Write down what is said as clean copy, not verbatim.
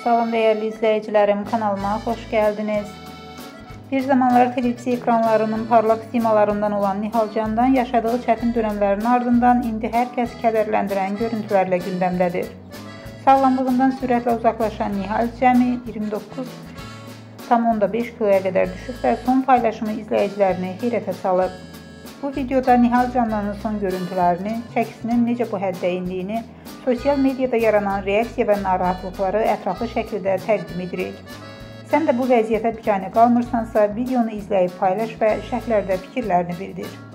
Salam değerli izleyicilerim, kanalıma hoş geldiniz. Bir zamanlar televiziya ekranlarının parlak simalarından olan Nihal Can'dan yaşadığı çətin dönemlerin ardından indi herkes kədərləndirən görüntülerle gündemdedir. Sağlamlığından sürətle uzaklaşan Nihal cəmi 29,5 kiloya kadar düşüb və son paylaşımı izleyicilerini heyrətə salıb. Bu videoda Nihal Can'ın son görüntülerini, çəkisinin necə bu həddə indiyini, sosial medyada yaranan reaksiya və narahatlıqları ətraflı şəkildə təqdim edirik. Sən də bu vəziyyətə biganə qalmırsansa, videonu izləyib paylaş və şərhlərdə fikirlərini bildir.